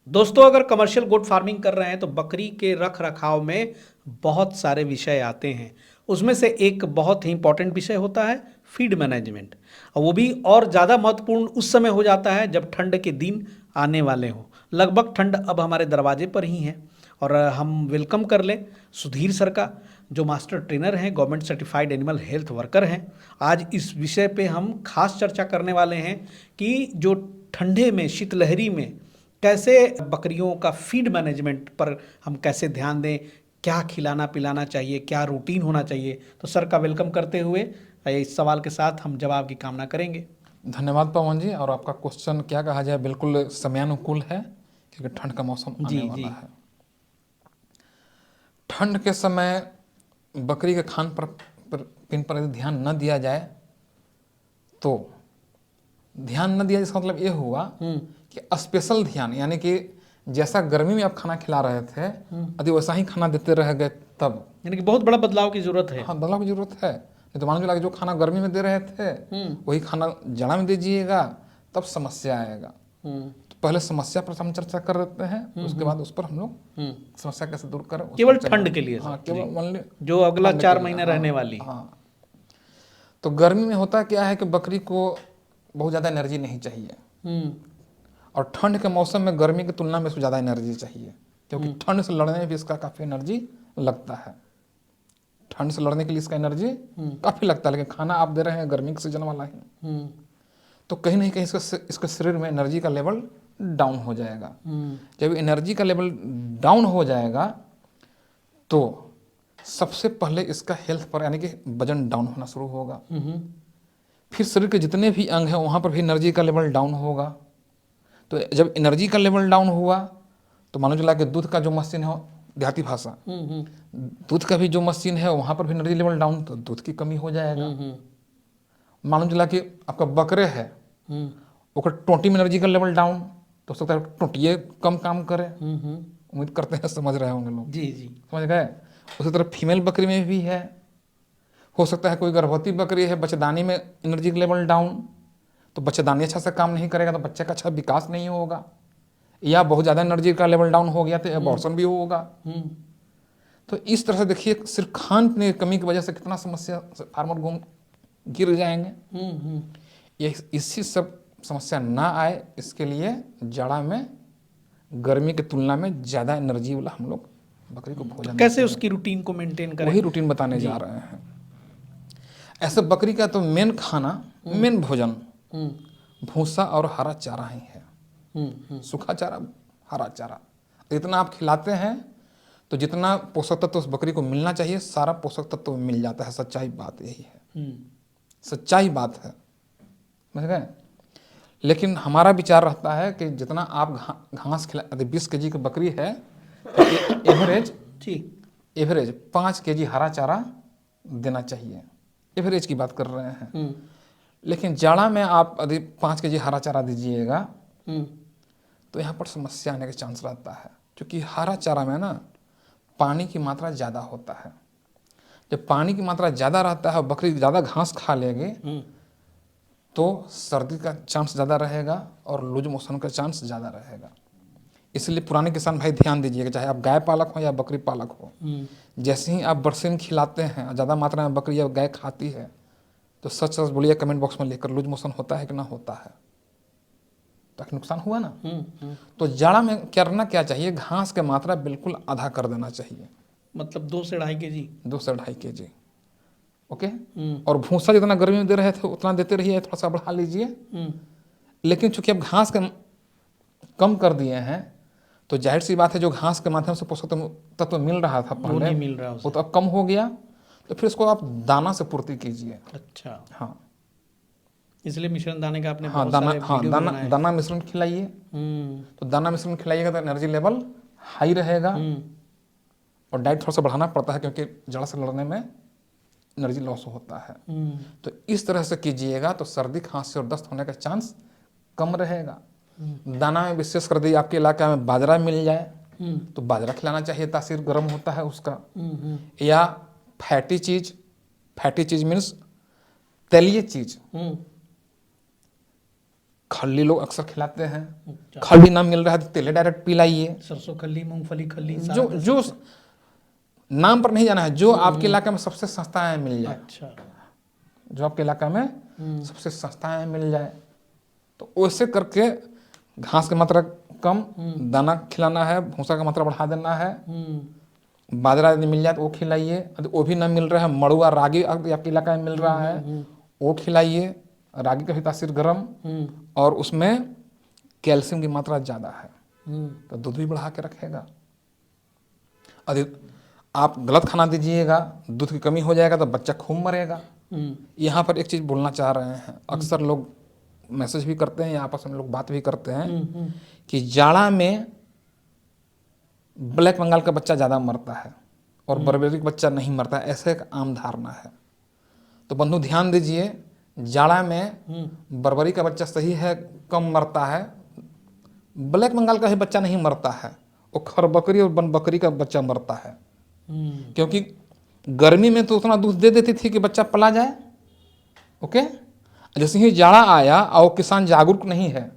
दोस्तों, अगर कमर्शियल गोट फार्मिंग कर रहे हैं तो बकरी के रख रखाव में बहुत सारे विषय आते हैं। उसमें से एक बहुत ही इंपॉर्टेंट विषय होता है फीड मैनेजमेंट। और वो भी और ज़्यादा महत्वपूर्ण उस समय हो जाता है जब ठंड के दिन आने वाले हों। लगभग ठंड अब हमारे दरवाजे पर ही है। और हम वेलकम कर लें सुधीर सर का, जो मास्टर ट्रेनर हैं, government certified animal health worker हैं। आज इस विषय पे हम खास चर्चा करने वाले हैं कि जो ठंडे में, शीतलहरी में कैसे बकरियों का फीड मैनेजमेंट पर हम कैसे ध्यान दें, क्या खिलाना पिलाना चाहिए, क्या रूटीन होना चाहिए। तो सर का वेलकम करते हुए इस सवाल के साथ हम जवाब की कामना करेंगे। धन्यवाद पवन जी। और आपका क्वेश्चन क्या कहा जाए, बिल्कुल समयानुकूल है क्योंकि ठंड का मौसम जी आने जी। वाला है। ठंड के समय बकरी के खान पिन पर यदि ध्यान न दिया जाए तो ध्यान न दिया, इसका मतलब ये हुआ कि स्पेशल ध्यान, यानी कि जैसा गर्मी में आप खाना खिला रहे थे यदि वैसा ही खाना देते रह गए तब यानी कि बहुत बड़ा बदलाव की जरूरत है। हाँ बदलाव की जरूरत है। नहीं तो मान लो जो खाना गर्मी में दे रहे थे वही खाना जाड़ा में दीजिएगा, तब समस्या आएगा। तो पहले समस्या पर हम चर्चा कर लेते हैं, उसके बाद उस पर हम लोग समस्या कैसे दूर करें उस केवल पर चलेंगे। ठंड के लिए हाँ सर जी, केवल ओनली जो अगला ठंड के 4 लिए। महीने रहने हाँ वाली। हाँ। तो गर्मी में होता क्या है कि बकरी को बहुत ज़्यादा एनर्जी नहीं चाहिए, और ठंड के मौसम में गर्मी की तुलना में इसको ज़्यादा एनर्जी चाहिए, क्योंकि ठंड से लड़ने में भी इसका काफ़ी एनर्जी लगता है। ठंड से लड़ने के लिए इसका एनर्जी काफ़ी लगता है, लेकिन खाना आप दे रहे हैं गर्मी के सीजन वाला ही, तो कहीं ना कहीं इसके शरीर में एनर्जी का लेवल डाउन हो जाएगा। जब एनर्जी का लेवल डाउन हो जाएगा तो सबसे पहले इसका हेल्थ पर, यानी कि वजन डाउन होना शुरू होगा। फिर शरीर के जितने भी अंग हैं वहाँ पर भी एनर्जी का लेवल डाउन होगा। तो जब एनर्जी का लेवल डाउन हुआ तो मान लो चला कि दूध का जो मशीन है, देहाती भाषा, दूध का भी जो मशीन है वहाँ पर भी एनर्जी लेवल डाउन, तो दूध की कमी हो जाएगा। मान लो चला कि आपका बकरे है, ओकर टोटी में एनर्जी का लेवल डाउन, तो हो सकता है टोटिए कम काम करे। उम्मीद करते हैं समझ रहे होंगे लोग, जी जी। समझ गए। उसी तरह फीमेल बकरी में भी है। हो सकता है कोई गर्भवती बकरी है, बच्चेदानी में एनर्जी का लेवल डाउन, तो बच्चेदानी अच्छा से काम नहीं करेगा तो बच्चे का अच्छा विकास नहीं होगा, या बहुत ज़्यादा एनर्जी का लेवल डाउन हो गया तो एबॉर्शन भी होगा। तो इस तरह से देखिए, सिर्फ खान पीने की कमी की वजह से कितना समस्या फार्मर घूम गिर जाएंगे। ये इसी सब समस्या ना आए इसके लिए जाड़ा में गर्मी की तुलना में ज़्यादा एनर्जी वाला हम लोग बकरी को भोजन कैसे देते हैं। उसकी रूटीन को मेंटेन करें, वही रूटीन बताने जा रहे हैं। ऐसे बकरी का तो मेन खाना, मेन भोजन भूसा और हरा चारा ही है। सूखा चारा, हरा चारा, इतना आप खिलाते हैं तो जितना पोषक तत्व उस बकरी को मिलना चाहिए सारा पोषक तत्व मिल जाता है। सच्चाई बात यही है, सच्चाई बात है, समझ गए। लेकिन हमारा विचार रहता है कि जितना आप घास खिला, यदि 20 केजी की बकरी है तो एवरेज 5 केजी हरा चारा देना चाहिए। एवरेज की बात कर रहे हैं। लेकिन जाड़ा में आप यदि 5 केजी हरा चारा दीजिएगा तो यहाँ पर समस्या आने के चांस रहता है, क्योंकि हरा चारा में ना पानी की मात्रा ज़्यादा होता है। जब पानी की मात्रा ज़्यादा रहता है, बकरी ज़्यादा घास खा लेगी तो सर्दी का चांस ज़्यादा रहेगा और लूज मोशन का चांस ज़्यादा रहेगा। इसलिए पुराने किसान भाई ध्यान दीजिएगा, चाहे आप गाय पालक हो या बकरी पालक हो, जैसे ही आप बरसीम खिलाते हैं, ज़्यादा मात्रा में बकरी या गाय खाती है, तो सच सच बोलिए कमेंट बॉक्स में लिखकर, लूज मोशन होता है कि ना होता है, ताकि नुकसान हुआ ना। तो जाड़ा में करना क्या चाहिए, घास की मात्रा बिल्कुल आधा कर देना चाहिए, मतलब 2 से 2.5 केजी। 2 से 2.5 केजी, ओके। और भूसा जितना गर्मी में दे रहे थे उतना देते रहिए, थोड़ा सा बढ़ा लीजिए। लेकिन चूंकि अब घास के कम कर दिए हैं तो जाहिर सी बात है जो घास के माध्यम से पोषक तत्व मिल रहा था वो पहले, नहीं मिल रहा वो तो अब कम हो गया। तो फिर इसको आप दाना से पूर्ति कीजिए। अच्छा, हाँ, इसलिए मिश्रण दाने का आपने हाँ बहुत दाना, सारे हाँ वीडियो दाना, बनाए। दाना मिश्रण खिलाइए। तो दाना मिश्रण खिलाइएगा तो एनर्जी लेवल हाई रहेगा। और डाइट थोड़ा सा बढ़ाना पड़ता है क्योंकि जड़ से लड़ने में एनर्जी लॉस होता है। तो इस तरह से कीजिएगा तो सर्दी खांसी और दस्त होने का चांस कम रहेगा। दाना में विशेष कर दी आपके इलाके में बाजरा मिल जाए तो बाजरा खिलाना चाहिए, तासीर गर्म होता है उसका। या फैटी चीज मीन्स तैलीय चीज, खल्ली लोग अक्सर खिलाते हैं। अच्छा। खल्ली ना मिल रहा है तो तेले डायरेक्ट पिलाइए। सरसों खल्ली, मूंगफली खल्ली, जो जो नाम पर नहीं जाना है, जो आपके इलाके में सबसे सस्ता है मिल जाए, अच्छा। जो आपके इलाका में सबसे सस्ता है मिल जाए, तो वैसे करके घास की मात्रा कम, दाना खिलाना है, भूसा का मात्रा बढ़ा देना है। बाजरा यदि मिल जाए तो वो खिलाइए, यदि वो भी ना मिल रहा है, मड़ुआ रागी आपके इलाका में मिल रहा है वो खिलाइए। रागी का भी तासीर गर्म, और उसमें कैल्शियम की मात्रा ज़्यादा है, तो दूध भी बढ़ा के रखेगा। यदि आप गलत खाना दीजिएगा, दूध की कमी हो जाएगा तो बच्चा खूब मरेगा। यहाँ पर एक चीज़ बोलना चाह रहे हैं, अक्सर लोग मैसेज भी करते हैं या आपस में लोग बात भी करते हैं कि जाड़ा में ब्लैक बंगाल का बच्चा ज़्यादा मरता है और बर्बरी का बच्चा नहीं मरता है, ऐसे एक आम धारणा है। तो बंधु ध्यान दीजिए, जाड़ा में बर्बरी का बच्चा सही है कम मरता है, ब्लैक बंगाल का ही बच्चा नहीं मरता है, वो खर बकरी और बन बकरी का बच्चा मरता है। क्योंकि गर्मी में तो उतना दूध दे देती थी कि बच्चा पला जाए। ओके, जैसे ही जाड़ा आया और किसान जागरूक नहीं है,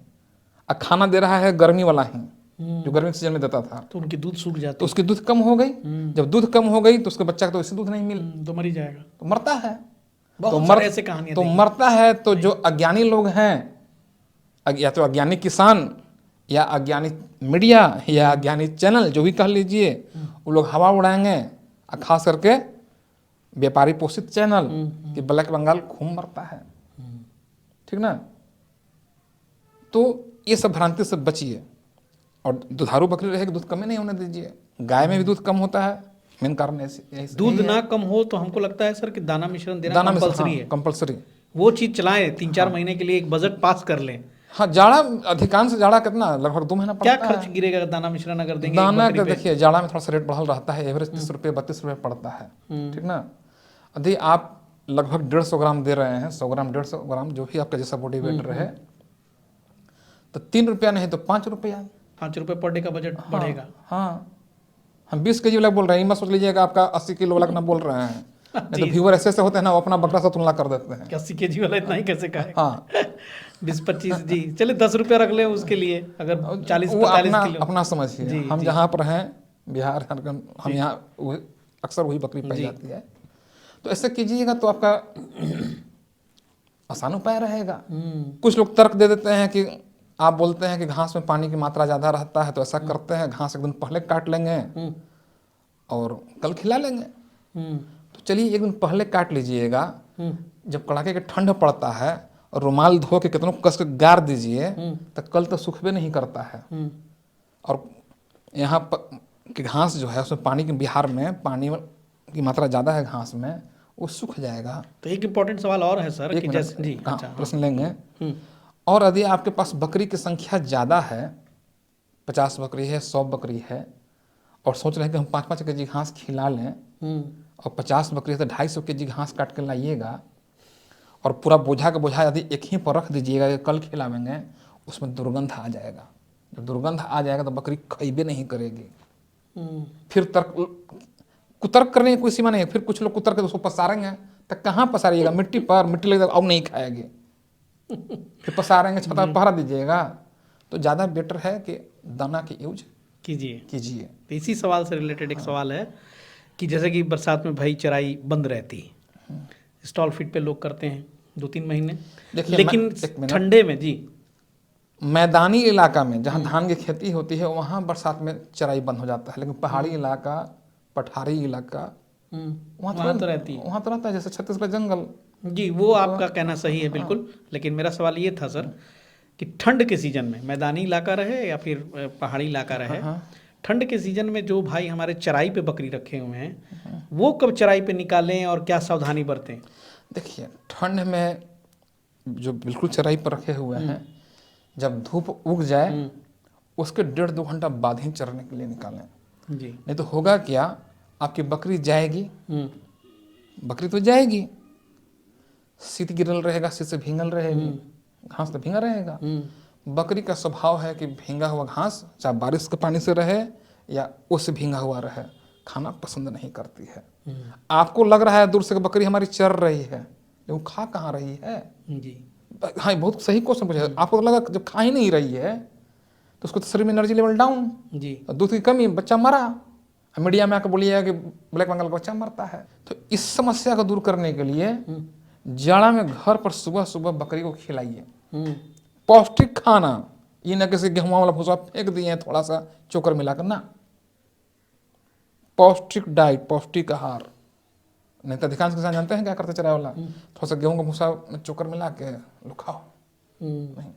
और खाना दे रहा है गर्मी वाला ही जो गर्मी के सीजन में देता था, तो उनकी दूध सूख जाती, तो उसकी दूध कम हो गई। जब दूध कम हो गई तो उसके बच्चा को तो वैसे दूध नहीं मिल, तो मर ही जाएगा, तो मरता है। बहुत सारे ऐसे कहानियां तो देखी। मरता है। तो जो अज्ञानी लोग हैं, या तो अज्ञानी किसान या अज्ञानी मीडिया या अज्ञानी चैनल जो भी कह लीजिए, वो लोग हवा उड़ाएंगे, और खास करके व्यापारी पोषित चैनल कि ब्लैक बंगाल खूब मरता है, ठीक ना। तो ये सब भ्रांति से बचिए, और दुधारू बकरी रहेगी दूध कमी नहीं होने दीजिए। गाय में भी दूध कम होता है, मेन कारण यही दूध ना कम हो तो हमको लगता है सर कि दाना मिश्रण देना दाना कंपलसरी है, कंपलसरी। वो चीज चलाएं, 3-4 महीने के लिए एक बजट पास कर लें। हाँ, जाड़ा अधिकांश जाड़ा कितना, लगभग 2 महीना क्या पड़ता है। खर्च गिरेगा अगर दाना मिश्रण अगर देंगे एक दाना बकरी का पे? देखिए, जाड़ा में थोड़ा सा रेट बढ़ल रहता है, एवरेज 30 रुपये 32 रुपये पड़ता है, ठीक ना। यदि आप लगभग 150 ग्राम दे रहे हैं, 100 ग्राम 150 ग्राम जो भी आपका जैसा बॉडी वेट रहे, तो 3 रुपया नहीं तो 5 रुपया, 5 रुपये पर डे का बजट बढ़ेगा। हाँ, हम 20 केजी वाला बोल रहे हैं, मत सोच लीजिएगा आपका 80 किलो वाला ना बोल रहे हैं। नहीं तो व्यूअर ऐसे होते हैं ना, वो अपना बकरा से तुलना कर देते हैं 80 केजी वाला इतना ही कैसे खाए? हाँ 20-25 जी, चले 10 रुपये रख लें उसके लिए, अगर 40-45 किलो। अपना समझिए, हम जहाँ पर हैं बिहार झारखंड, हम यहाँ अक्सर वही बकरी पाई जाती है। तो ऐसे कीजिएगा तो आपका आसान उपाय रहेगा। कुछ लोग तर्क दे देते हैं कि आप बोलते हैं कि घास में पानी की मात्रा ज़्यादा रहता है, तो ऐसा करते हैं घास एक दिन पहले काट लेंगे और कल खिला लेंगे। तो चलिए एक दिन पहले काट लीजिएगा, जब कड़ाके के ठंड पड़ता है और रुमाल धो के कितनों कस के गार दीजिए, तो कल तो सूखबे नहीं करता है। और यहाँ की घास जो है उसमें पानी के, बिहार में पानी की मात्रा ज़्यादा है घास में, वो सूख जाएगा। तो एक इम्पोर्टेंट सवाल और है सर कि जैसे जी, अच्छा प्रश्न लेंगे। और यदि आपके पास बकरी की संख्या ज़्यादा है, 50 बकरी है, 100 बकरी है, और सोच रहे हैं कि हम 5-5 केजी घास खिला लें, और 50 बकरी है तो 250 केजी घास काट के लाइएगा, और पूरा बोझा का बोझा यदि एक ही पर रख दीजिएगा कि कल खिलावेंगे, उसमें दुर्गंध आ जाएगा। जब दुर्गंध आ जाएगा तो बकरी खइबे नहीं करेगी। फिर कुतर्क करने की कोई सीमा नहीं है। फिर कुछ लोग कुतर्क के उसको पसारेंगे, तो कहाँ पसारिएगा, मिट्टी पर, मिट्टी लगेगा अब नहीं खाएगी, फिर पसारेंगे, छत पर पहरा दीजिएगा। तो ज़्यादा बेटर है कि दाना की यूज कीजिए। तो इसी सवाल से रिलेटेड एक सवाल है कि जैसे कि बरसात में भाई चराई बंद रहती है, स्टॉल फीड पे लोग करते हैं 2-3 महीने, लेकिन ठंडे में जी, मैदानी इलाका में जहाँ धान की खेती होती है वहाँ बरसात में चराई बंद हो जाता है, लेकिन पहाड़ी इलाका, पठारी इलाका, वहाँ तो रहती है, वहाँ तो रहता है, जैसे छत्तीसगढ़ जंगल। जी, वो आपका कहना सही है बिल्कुल। लेकिन मेरा सवाल ये था सर कि ठंड के सीजन में, मैदानी इलाका रहे या फिर पहाड़ी इलाका रहे, ठंड के सीजन में जो भाई हमारे चराई पे बकरी रखे हुए हैं, वो कब चराई पे निकालें और क्या सावधानी बरतें? देखिए, ठंड में जो बिल्कुल चराई पर रखे हुए हैं, जब धूप उग जाए उसके 1.5-2 घंटा बाद ही चरने के लिए निकालें जी। नहीं तो होगा क्या, आपकी बकरी जाएगी, बकरी तो जाएगी, शीत गिरल रहेगा, शीत से भींगल रहेगी, घास तो भींगा रहेगा। बकरी का स्वभाव है कि भींगा हुआ घास, चाहे बारिश के पानी से रहे या उससे भींगा हुआ रहे, खाना पसंद नहीं करती है। आपको लग रहा है दूर से बकरी हमारी चर रही है, लेकिन खा कहाँ रही है जी, हाँ, बहुत सही क्वेश्चन पूछा। आपको तो लगा जब खा ही नहीं रही है तो उसको तो शरीर में एनर्जी लेवल डाउन, जी दूध की कमी, बच्चा मरा। मीडिया में आकर बोलिएगा कि ब्लैक बंगाल का बच्चा मरता है। तो इस समस्या को दूर करने के लिए जाड़ा में घर पर सुबह सुबह बकरी को खिलाइए पौष्टिक खाना। ये न किसी गेहूं वाला भूसा फेंक दिए हैं थोड़ा सा चोकर मिलाकर, ना, पौष्टिक डाइट, पौष्टिक आहार। नहीं तो अधिकांश किसान जानते हैं क्या करते चराई वाला, थोड़ा सा गेहूं का भूसा में चोकर मिला के लो खाओ। नहीं,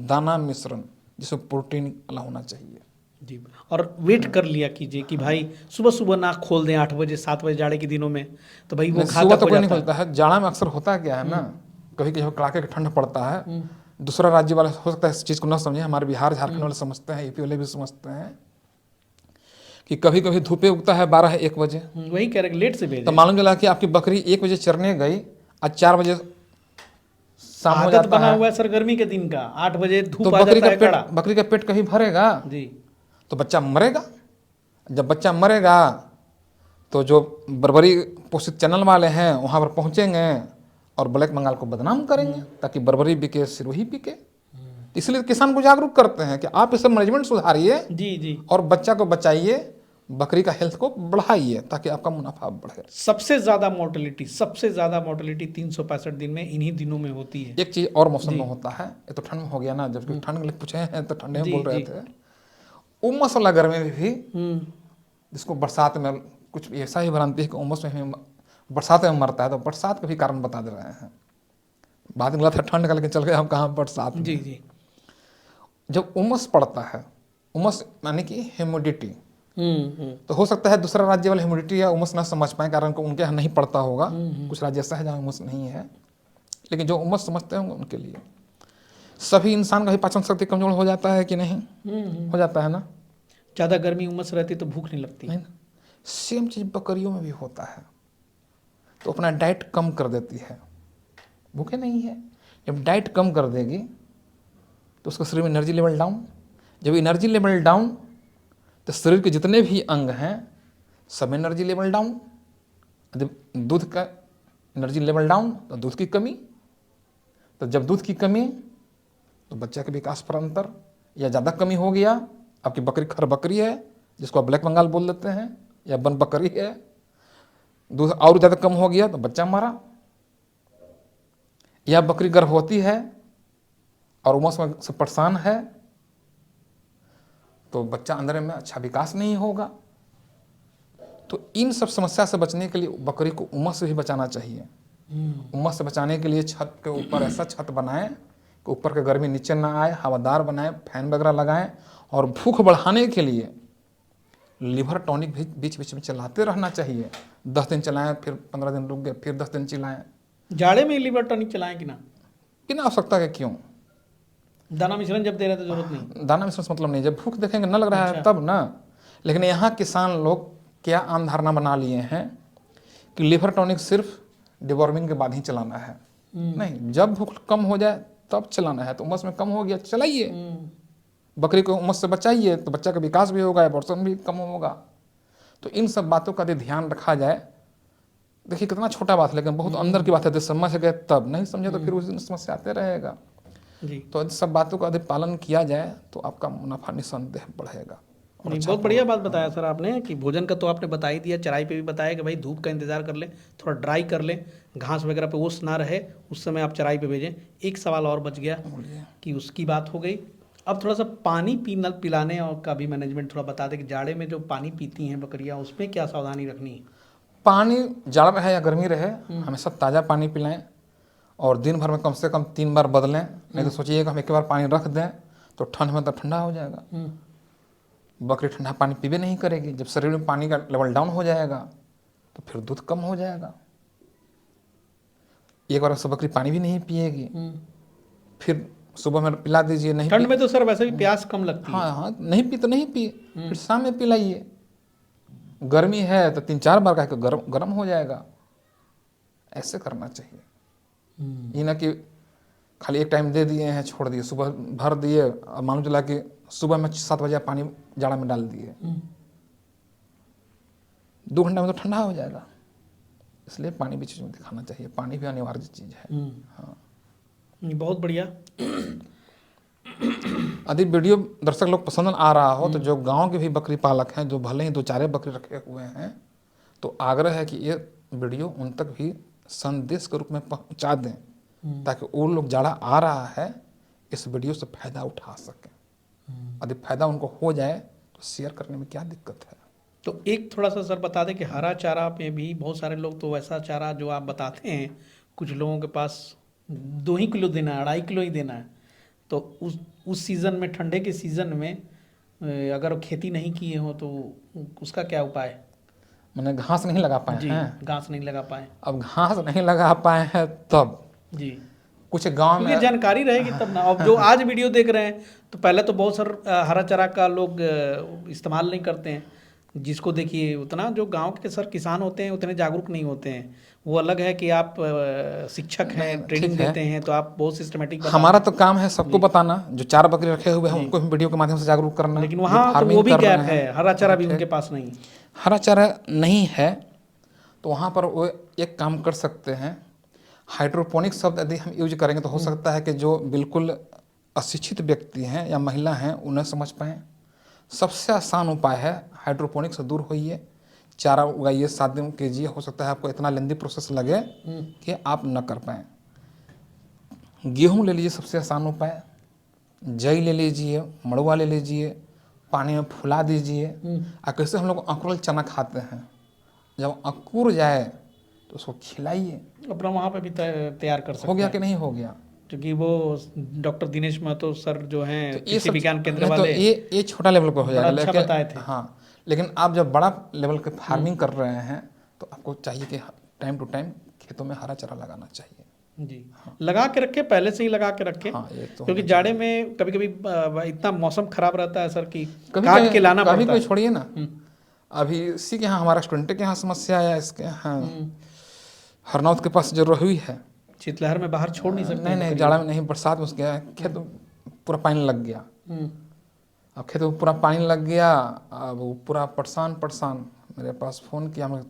दाना मिश्रण जिसमें प्रोटीन वाला होना चाहिए। जी। और वेट कर लिया कीजिए कि भाई सुबह सुबह ना खोल दें 8 बजे 7 बजे जाड़े के दिनों में, तो भाई वो नहीं, घातक सुबह तो हो कोई नहीं जाता है। खुलता है। जाड़ा में अक्सर होता क्या है ना, कभी कभी कड़ाके का ठंड पड़ता है। दूसरा राज्य वाले हो सकता है इस चीज़ को न समझे, हमारे बिहार झारखंड वाले समझते हैं, यूपी वाले भी समझते हैं कि कभी कभी धूपे उगता है 12-1 बजे। वही कह रहे लेट से भेजें। तो मालूम चला कि आपकी बकरी 1 बजे चरने गई, आज 4 बजे शाम हो आदत जाता बना है, हुआ है सर गर्मी के दिन का, 8 बजे तो धूप आ जाता है कड़ा। बकरी का पेट कहीं भरेगा जी तो बच्चा मरेगा। जब बच्चा मरेगा तो जो बर्बरी पोषित चैनल वाले हैं वहाँ पर पहुँचेंगे और ब्लैक बंगाल को बदनाम करेंगे ताकि बर्बरी बिके, सिरोही बिके। इसलिए किसान को जागरूक करते हैं कि आप इसे मैनेजमेंट सुधारिए जी जी। और बच्चा को बचाइए, बकरी का हेल्थ को बढ़ाइए ताकि आपका मुनाफा बढ़े। सबसे ज़्यादा मोर्टेलिटी 365 दिन में इन्हीं दिनों में होती है। एक चीज और मौसम में होता है, ये तो ठंड में हो गया ना, जबकि ठंड में पूछे हैं तो ठंडे में जी बोल रहे जी। थे। उमस वाला गर्मी में भी, जिसको बरसात में कुछ ऐसा ही भ्रांति है कि उमस में भी बरसात में मरता है, तो बरसात का भी कारण बता दे रहे हैं। बाद में था ठंड का, लेकिन चल गए हम कहाँ बरसात में। जी जी। जब उमस पड़ता है, उमस यानी कि ह्यूमिडिटी, तो हो सकता है दूसरा राज्य वाले ह्यूमिडिटी या उमस ना समझ पाए, कारण को उनके यहाँ नहीं पड़ता होगा। कुछ राज्य ऐसा है जहाँ उमस नहीं है, लेकिन जो उमस समझते होंगे उनके लिए। सभी इंसान का भी पाचन शक्ति कमजोर हो जाता है कि नहीं? हो जाता है ना। ज़्यादा गर्मी उमस रहती तो भूख नहीं लगती। नहीं ना, सेम चीज बकरियों में भी होता है। तो अपना डाइट कम कर देती है, भूखे नहीं है। जब डाइट कम कर देगी तो उसका शरीर में एनर्जी लेवल डाउन। जब एनर्जी लेवल डाउन तो शरीर के जितने भी अंग हैं सब एनर्जी लेवल डाउन। जब दूध का एनर्जी लेवल डाउन तो दूध की कमी, तो जब दूध की कमी तो बच्चा के विकास पर अंतर या ज़्यादा कमी हो गया। आपकी बकरी खर बकरी है जिसको आप ब्लैक बंगाल बोल देते हैं, या बन बकरी है, दूध और ज़्यादा कम हो गया तो बच्चा मरा। या बकरी गर्भवती है और उमस में से परेशान है तो बच्चा अंदर में अच्छा विकास नहीं होगा। तो इन सब समस्या से बचने के लिए बकरी को उमस से भी बचाना चाहिए। उमस से बचाने के लिए छत के ऊपर ऐसा छत बनाएं कि ऊपर की गर्मी नीचे ना आए, हवादार बनाएं, फैन वगैरह लगाएं। और भूख बढ़ाने के लिए लिवर टॉनिक भी बीच बीच में चलाते रहना चाहिए। 10 दिन चलाएं, फिर 15 दिन रुक गए, फिर 10 दिन चलाएं। जाड़े में लिवर टॉनिक चलाएं कि ना? बिना आवश्यकता के क्यों? दाना मिश्रण जब दे रहे तो जरूरत नहीं। दाना मिश्रण से मतलब नहीं, जब भूख देखेंगे न लग रहा है तब ना। लेकिन यहाँ किसान लोग क्या आम धारणा बना लिए हैं कि लिवर टॉनिक सिर्फ डिवॉर्मिंग के बाद ही चलाना है। नहीं, जब भूख कम हो जाए तब चलाना है। तो उमस में कम हो गया चलाइए, बकरी को उमस से बचाइए, तो बच्चा का विकास भी होगा, एबॉर्शन भी कम होगा। तो इन सब बातों का यदि ध्यान रखा जाए, देखिए कितना छोटा बात है लेकिन बहुत अंदर की बात है। समझ गए तब, नहीं समझे तो फिर उस दिन समस्या आते रहेगा। जी। तो इन सब बातों का यदि पालन किया जाए तो आपका मुनाफा निस्संदेह बढ़ेगा। नहीं, बहुत बढ़िया बात बताया सर आपने कि भोजन का तो आपने बता ही दिया, चराई पे भी बताया कि भाई धूप का इंतजार कर लें, थोड़ा ड्राई कर लें, घास वगैरह पे ओस ना रहे उस समय आप चराई पे भेजें। एक सवाल और बच गया कि उसकी बात हो गई। अब थोड़ा सा पानी पिलाने और का भी मैनेजमेंट थोड़ा बता दें कि जाड़े में जो पानी पीती हैं बकरियाँ उसमें क्या सावधानी रखनी है? पानी जाड़ा रहे या गर्मी रहे, हमेशा ताज़ा पानी पिलाएं और दिन भर में कम से कम 3 बार बदलें। नहीं तो सोचिएगा हम एक बार पानी रख दें तो ठंड में तो ठंडा हो जाएगा। बकरी ठंडा पानी पीबे नहीं करेगी। जब शरीर में पानी का लेवल डाउन हो जाएगा तो फिर दूध कम हो जाएगा। एक बार से बकरी पानी भी नहीं पिएगी, फिर सुबह में पिला दीजिए। नहीं, ठंड में तो सर वैसे भी प्यास कम लगती है। हाँ हाँ, नहीं पी तो नहीं पिए, फिर शाम में पिलाइए। गर्मी है तो 3-4 बार का गर्म हो जाएगा। ऐसे करना चाहिए। ये ना कि खाली एक टाइम दे दिए हैं छोड़ दिए, सुबह भर दिए और मालूम चला कि सुबह में 7 बजे पानी जाड़ा में डाल दिए, 2 घंटा में तो ठंडा हो जाएगा। इसलिए पानी भी चीज़ में दिखाना चाहिए। पानी भी अनिवार्य चीज़ है। हाँ। बहुत बढ़िया। यदि वीडियो दर्शक लोग पसंद आ रहा हो तो जो गांव के भी बकरी पालक हैं, जो भले ही 2-4 बकरी रखे हुए हैं, तो आग्रह है कि ये वीडियो उन तक भी संदेश के रूप में पहुंचा दें, ताकि वो लोग जाड़ा आ रहा है इस वीडियो से फायदा उठा सकें। यदि फायदा उनको हो जाए तो शेयर करने में क्या दिक्कत है। तो एक थोड़ा सा सर बता दें कि हरा चारा में भी बहुत सारे लोग तो वैसा चारा जो आप बताते हैं, कुछ लोगों के पास 2 ही किलो देना है, 2.5 किलो ही देना है, तो उस सीज़न में, ठंडे के सीज़न में अगर खेती नहीं किए हो तो उसका क्या उपाय? मैंने घास नहीं लगा पाए जी, हैं। घास नहीं लगा पाए। अब घास नहीं लगा पाए हैं तब जी, कुछ गांव क्योंकि में जानकारी रहेगी तब ना। अब जो आज वीडियो देख रहे हैं, तो पहले तो बहुत सारा हरा चारा का लोग इस्तेमाल नहीं करते हैं। जिसको देखिए, उतना जो गांव के सर किसान होते हैं उतने जागरूक नहीं होते हैं। वो अलग है कि आप शिक्षक हैं, ट्रेनिंग ठीक है। देते हैं, तो आप बहुत सिस्टमेटिक बता हमारा रहे तो काम है सबको बताना, जो 4 बकरी रखे हुए हैं उनको भी वीडियो के माध्यम से जागरूक करना। हैं। लेकिन जो वहाँ तो फार्मिंग वो भी कर रहे गैप हैं, है, हरा चारा भी ठीक। उनके पास नहीं। हरा चारा नहीं है तो वहाँ पर वो एक काम कर सकते हैं, हाइड्रोपोनिक शब्द यदि हम यूज करेंगे तो हो सकता है कि जो बिल्कुल अशिक्षित व्यक्ति हैं या महिला हैं उन्हें समझ पाएँ। सबसे आसान उपाय है हाइड्रोपोनिक से दूर होइए, चारा उगाइए, 7 दिन कीजिए। हो सकता है आपको इतना लेंदी प्रोसेस लगे कि आप न कर पाएँ। गेहूँ ले लीजिए, सबसे आसान उपाय। जई ले लीजिए, मड़ुआ ले लीजिए, पानी में फुला दीजिए। और कैसे हम लोग अंकुरल चना खाते हैं, जब अंकुर जाए तो उसको खिलाइए। अपना वहाँ पे भी तैयार कर सकते हो गया हैं, कि नहीं हो गया? क्योंकि वो डॉक्टर दिनेश महतो सर जो हैं तो ये कृषि सब विज्ञान केंद्र नहीं तो वाले, ये छोटा लेवल पर हो बड़ा जाएगा, अच्छा लेकिन बताए थे। हाँ, लेकिन आप जब बड़ा लेवल के फार्मिंग कर रहे हैं तो आपको चाहिए कि टाइम टू टाइम खेतों में हरा चारा लगाना चाहिए। जी, लगा के रखे, पहले से ही लगा के रखे। हाँ, ये तो क्योंकि होना जाड़े में कभी कभी इतना मौसम खराब रहता है सर कि कभी काट के लाना कभी पड़ता कोई है। छोड़िए ना। अभी इसी के यहाँ हमारा स्टूडेंट के यहाँ समस्या आया, इसके यहाँ हरनौत के पास जो रहुई है, शीतलहर में बाहर छोड़ नहीं सकते नहीं जाड़ा में नहीं, बरसात में उसके खेत में पूरा पानी लग गया। अब खेत में पूरा पानी लग गया, अब वो पूरा परेशान मेरे पास फ़ोन किया, हमें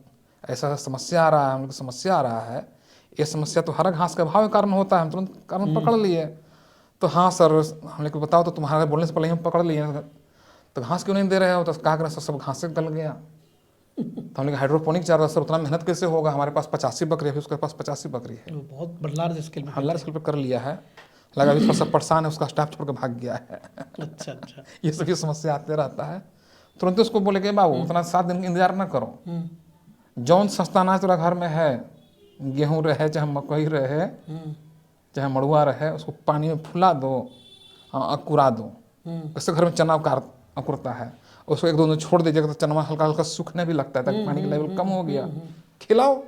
ऐसा समस्या आ रहा है, हम लोग समस्या आ रहा है। ये समस्या तो हरा घास के अभाव के कारण होता है। हम तुरंत कारण पकड़ लिए। तो हाँ सर, हमने को बताओ तो तुम्हारे बोलने से पहले हम पकड़ लिए। तो घास क्यों नहीं दे रहे हो? तो कहा करें सर, सब घास से गल गया। तो हमने कहा हाइड्रोपोनिक चारा सर उतना मेहनत कैसे होगा, हमारे पास 85 बकरी है, उसके पास 85 बकरी है। वो बहुत लार्ज स्केल में। हल्ला स्केल पर कर लिया है, लगा अभी थोड़ा सा परेशान है, उसका स्टाफ छोड़ के भाग गया है। अच्छा अच्छा। ये सभी समस्या आते रहता है। तुरंत उसको बोले कि बाबू उतना 7 दिन इंतजार ना करो, जौन सस्ता अनाज तेरा घर में है, गेहूँ रहे चाहे मकई रहे चाहे मड़ुआ रहे, उसको पानी में फुला दो, अकुरा दो। उससे घर में चना अकुरता है, उसको 1-2 दिन छोड़ दीजिएगा तो चना हल्का हल्का सूखने भी लगता है, ताकि पानी का लेवल कम हो गया। खिलाओ,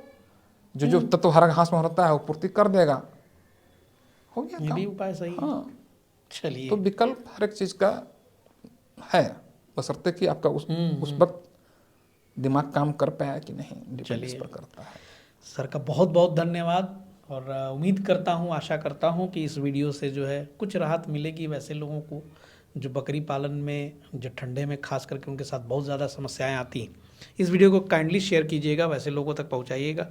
जो तत्व हरा घास में होता है वो पूर्ति कर देगा। हो गया ये काम। भी उपाय सही है। हाँ, चलिए, तो विकल्प हर एक चीज़ का है, बशर्ते कि आपका उस वक्त दिमाग काम कर पाया कि नहीं, डिपेंड इस पर करता है। सर का बहुत बहुत धन्यवाद। और उम्मीद करता हूँ, आशा करता हूँ कि इस वीडियो से जो है कुछ राहत मिलेगी वैसे लोगों को जो बकरी पालन में, जो ठंडे में खास करके उनके साथ बहुत ज़्यादा समस्याएं आती हैं। इस वीडियो को काइंडली शेयर कीजिएगा, वैसे लोगों तक पहुँचाइएगा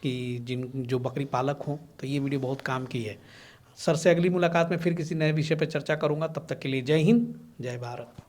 कि जो बकरी पालक हों, तो ये वीडियो बहुत काम की है। सर से अगली मुलाकात में फिर किसी नए विषय पर चर्चा करूँगा। तब तक के लिए जय हिंद, जय भारत।